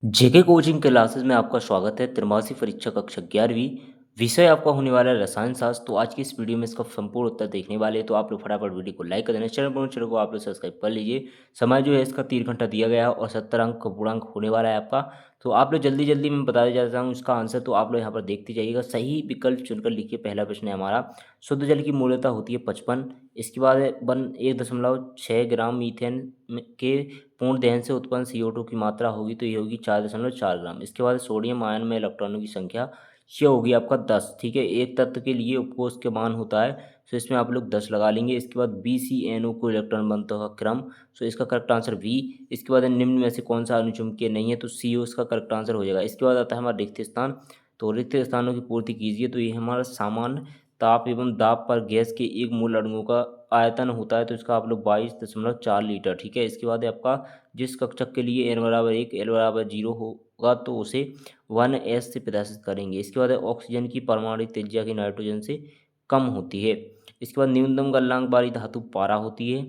जेके coaching classes में आपका स्वागत है। त्रैमासिक परीक्षा कक्षा 11वीं विषय आपका होने वाला है रसायन शास्त्र। तो आज की इस वीडियो में इसका संपूर्ण उत्तर देखने वाले हैं। तो आप लोग फटाफट वीडियो को लाइक कर देना, चैनल को आप लोग सब्सक्राइब कर लीजिए। समय जो है इसका 3 घंटा दिया गया है और 70 अंक का पूर्णांक होने वाला है आपका। तो आप लोग जल्दी जल्दी मैं बताया जाता हूँ इसका आंसर। तो आप लोग यहाँ पर देखते जाइएगा, सही विकल्प चुनकर लिखिए। पहला प्रश्न है हमारा, शुद्ध जल की मूल्यता होती है 55। इसके बाद है 1.6 ग्राम मीथेन के पूर्ण दहन से उत्पन्न CO2 की मात्रा होगी, तो ये होगी 4.4 ग्राम। इसके बाद सोडियम आयन में इलेक्ट्रॉनों की संख्या, ये होगी आपका 10। ठीक है, एक तत्व के लिए उपकोष के मान होता है, तो इसमें आप लोग 10 लगा लेंगे। इसके बाद BCNO को इलेक्ट्रॉन बनता का क्रम, सो इसका करेक्ट आंसर बी। इसके बाद निम्न में से कौन सा अनुचुंबकीय नहीं है, तो CO इसका करेक्ट आंसर हो जाएगा। इसके बाद आता है हमारा रिक्त स्थान, तो रिक्त स्थानों की पूर्ति कीजिए। तो ये हमारा सामान्य ताप एवं दाब पर गैस के एक मूल अणुओं का आयतन होता है, तो इसका आप लोग 22.4 लीटर। ठीक है, इसके बाद है आपका, जिस कक्षक के लिए n=1 l=0 होगा तो उसे 1s से प्रदर्शित करेंगे। इसके बाद है ऑक्सीजन की परमाणुक त्रिज्या की नाइट्रोजन से कम होती है। इसके बाद न्यूनतम गलनांक वाली धातु पारा होती है।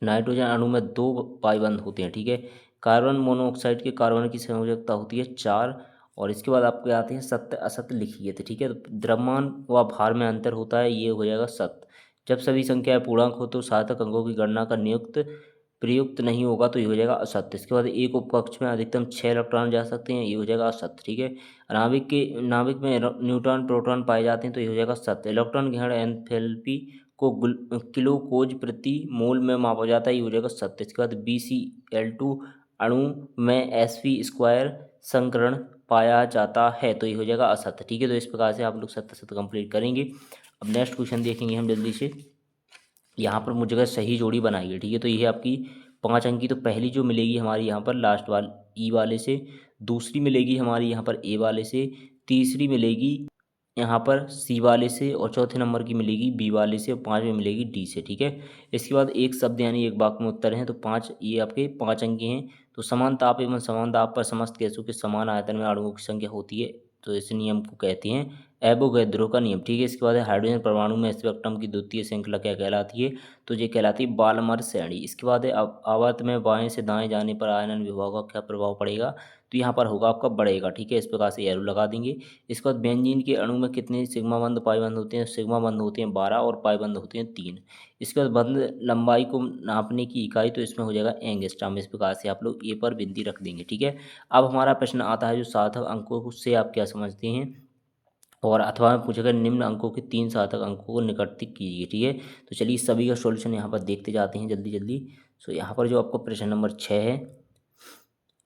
नाइट्रोजन अणु में 2 पाइबंद होते हैं। ठीक है, कार्बन मोनोऑक्साइड के कार्बन की संयोजकता होती है 4। और इसके बाद आपके आते हैं सत्य असत्य लिखिए। तो ठीक है, तो द्रव्यमान व भार में अंतर होता है, ये हो जाएगा सत्य। जब सभी संख्याएं पूर्णांक हो तो सार्थक अंकों की गणना का नियुक्त प्रयुक्त नहीं होगा, तो ये हो जाएगा असत्य। इसके बाद एक उपकक्ष में अधिकतम 6 इलेक्ट्रॉन जा सकते हैं, ये हो जाएगा असत्य। ठीक है, नाभिक में न्यूट्रॉन प्रोटॉन पाए जाते हैं, तो ये हो जाएगा सत्य। इलेक्ट्रॉन ग्रहण एंथैल्पी को किलो प्रति मोल में मापा जाता है, ये हो जाएगा सत्य। इसके बाद BCl2 अणु में Sp² संकरण पाया जाता है, तो ये हो जाएगा असत्य। ठीक है, तो इस प्रकार से आप लोग सत्य सत्य कंप्लीट करेंगे। अब नेक्स्ट क्वेश्चन देखेंगे हम जल्दी से। यहाँ पर मुझे जगह सही जोड़ी बनाइए। ठीक है, तो ये आपकी 5 अंक की, तो पहली जो मिलेगी हमारी यहाँ पर लास्ट वाले ई वाले से, दूसरी मिलेगी हमारी यहाँ पर ए वाले से, तीसरी मिलेगी यहाँ पर सी वाले से, और चौथे नंबर की मिलेगी बी वाले से, और 5वीं मिलेगी डी से। ठीक है, इसके बाद एक शब्द यानी एक वाक्य में उत्तर हैं, तो 5, ये आपके 5 अंक के हैं। तो समान ताप एवं समान दाब पर समस्त गैसों के समान आयतन में अणुओं की संख्या होती है, तो इस नियम को कहते हैं एवोगैड्रो का नियम। ठीक है, इसके बाद है हाइड्रोजन परमाणु में स्पेक्ट्रम की द्वितीय श्रृंखला क्या कहलाती है, तो ये कहलाती है बाल्मर श्रेणी। इसके बाद है आवर्त में बाएं से दाएं जाने पर आयनन विभाव का क्या प्रभाव पड़ेगा, तो यहाँ पर होगा आपका बढ़ेगा। ठीक है, इस प्रकार से एरो लगा देंगे। इसके बाद बेंजीन के अणु में कितने सिग्मा बंध पाई बंध होते हैं, सिग्मा बंध होते हैं 12 और पाई बंध होते हैं 3। इसके बाद बंध लंबाई को नापने की इकाई, तो इसमें हो जाएगा एंगस्ट्रॉम। इस प्रकार से आप लोग ए पर बिंदी रख देंगे। ठीक है, अब हमारा प्रश्न आता है जो सार्थक अंकों से आप क्या समझते हैं, और अथवा में पूछेगा निम्न अंकों के 3 सार्थक अंकों को निकटतम कीजिए। ठीक है, तो चलिए सभी का सॉल्यूशन यहाँ पर देखते जाते हैं जल्दी जल्दी। सो यहाँ पर जो आपको प्रश्न नंबर 6 है,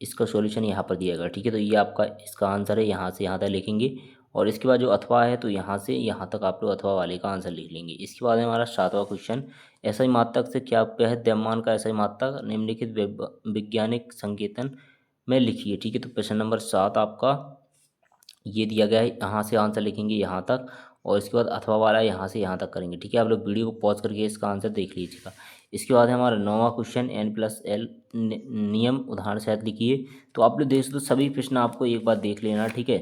इसका सॉल्यूशन यहाँ पर दिया गया। ठीक है, तो ये आपका इसका आंसर है, यहाँ से यहाँ तक लिखेंगे। और इसके बाद जो अथवा है, तो यहाँ से यहाँ तक आप लोग अथवा वाले का आंसर लिख लेंगे। इसके बाद है हमारा 7वां क्वेश्चन, एसआई मात्रक से क्या है, द्रव्यमान का एसआई मात्रक निम्नलिखित वैज्ञानिक संकेतन में लिखिए। ठीक है, तो प्रश्न नंबर 7 आपका ये दिया गया है, यहाँ से आंसर लिखेंगे यहाँ तक, और इसके बाद अथवा वाला यहाँ से यहाँ तक करेंगे। ठीक है, आप लोग वीडियो को पॉज करके इसका आंसर देख लीजिएगा। इसके बाद है हमारा 9वां क्वेश्चन, N+L नियम उदाहरण सहित लिखिए। तो आप लोग देख तो सभी प्रश्न आपको एक बार देख लेना। ठीक है,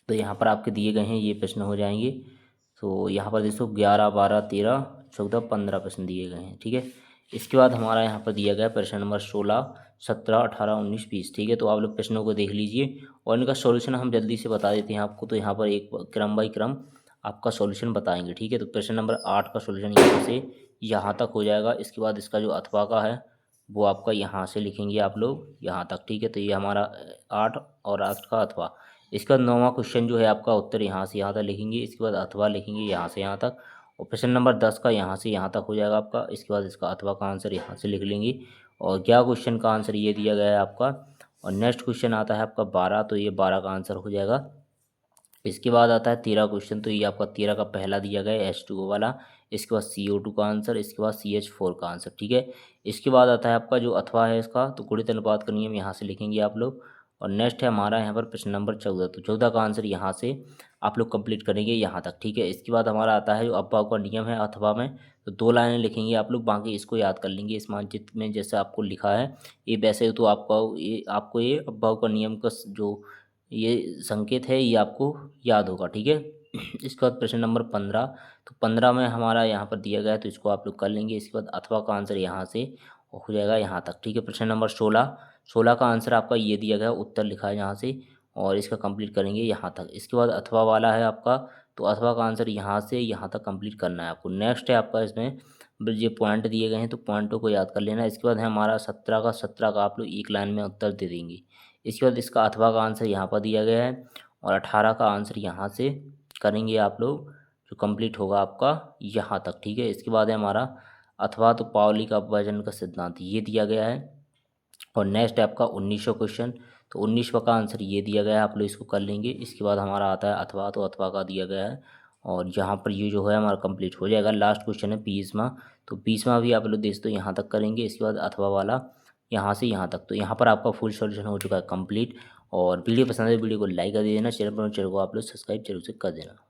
तो यहाँ पर आपके दिए गए हैं ये प्रश्न हो जाएंगे। तो यहाँ पर देखो 11, 12, 13, 14, 15 प्रश्न दिए गए हैं। ठीक है, इसके बाद हमारा यहाँ पर दिया गया प्रश्न नंबर 16, 17, 18, 19, 20। ठीक है, तो आप लोग प्रश्नों को देख लीजिए और इनका सॉल्यूशन हम जल्दी से बता देते हैं आपको। तो यहाँ पर एक क्रम बाई क्रम आपका सॉल्यूशन बताएंगे। ठीक है, तो प्रश्न नंबर 8 का सॉल्यूशन यहाँ से यहाँ तक हो जाएगा। इसके बाद इसका जो अथवा का है वो आपका यहाँ से लिखेंगे आप लोग यहाँ तक। ठीक है, तो ये हमारा 8 और 8 का अथवा। इसके बाद 9वां क्वेश्चन जो है आपका उत्तर यहाँ से यहाँ तक लिखेंगे। इसके बाद अथवा लिखेंगे यहाँ से यहाँ तक, और प्रश्न नंबर 10 का यहाँ से यहाँ तक हो जाएगा आपका। इसके बाद इसका अथवा का आंसर यहाँ से लिख लेंगे, और 11 क्वेश्चन का आंसर ये दिया गया है आपका। और नेक्स्ट क्वेश्चन आता है आपका 12, तो ये 12 का आंसर हो जाएगा। इसके बाद आता है 13 क्वेश्चन, तो ये आपका 13 का पहला दिया गया है H2O वाला। इसके बाद CO2 का आंसर, इसके बाद CH4 का आंसर। ठीक है, इसके बाद आता है आपका जो अथवा है इसका, तो गुणित अनुपात का नियम यहाँ से लिखेंगे आप लोग। और नेक्स्ट है हमारा यहाँ पर प्रश्न नंबर 14, तो 14 का आंसर यहाँ से आप लोग कंप्लीट करेंगे यहाँ तक। ठीक है, इसके बाद हमारा आता है जो अपवाह का नियम है अथवा में, तो 2 लाइनें लिखेंगे आप लोग, बाकी इसको याद कर लेंगे। इस मानचित्र में जैसे आपको लिखा है ये वैसे, तो आपको ये अपवाह का नियम का जो ये संकेत है ये आपको याद होगा। ठीक है, इसके बाद प्रश्न नंबर 15, तो 15 में हमारा यहाँ पर दिया गया है, तो इसको आप लोग कर लेंगे। इसके बाद अथवा का आंसर यहाँ से हो जाएगा यहाँ तक। ठीक है, प्रश्न नंबर 16, 16 का आंसर आपका ये दिया गया है, उत्तर लिखा है यहाँ से, और इसका कंप्लीट करेंगे यहाँ तक। इसके बाद अथवा वाला है आपका, तो अथवा का आंसर यहाँ से यहाँ तक कंप्लीट करना है आपको। नेक्स्ट है आपका इसमें ये पॉइंट दिए गए हैं, तो पॉइंटों को याद कर लेना। इसके बाद है हमारा 17 का आप लोग एक लाइन में उत्तर दे देंगे। इसके बाद इसका अथवा का आंसर यहाँ पर दिया गया है, और 18 का आंसर यहाँ से करेंगे आप लोग, जो कंप्लीट होगा आपका यहाँ तक, ठीक है। इसके बाद है हमारा अथवा तो पावली का वजन का सिद्धांत ये दिया गया है। और नेक्स्ट है आपका 19वां क्वेश्चन, तो 19वां का आंसर ये दिया गया है, आप लोग इसको कर लेंगे। इसके बाद हमारा आता है अथवा, तो अथवा का दिया गया है, और यहाँ पर ये जो है हमारा कंप्लीट हो जाएगा। लास्ट क्वेश्चन है 20वां, तो 20वां भी आप लोग देख तो यहाँ तक करेंगे। इसके बाद अथवा वाला यहाँ से यहाँ तक, तो यहाँ पर आपका फुल सॉल्यूशन हो चुका है कंप्लीट। और वीडियो पसंद है वीडियो को लाइक कर देना, चैनल पर चैनल को आप लोग सब्सक्राइब जरूर से कर देना।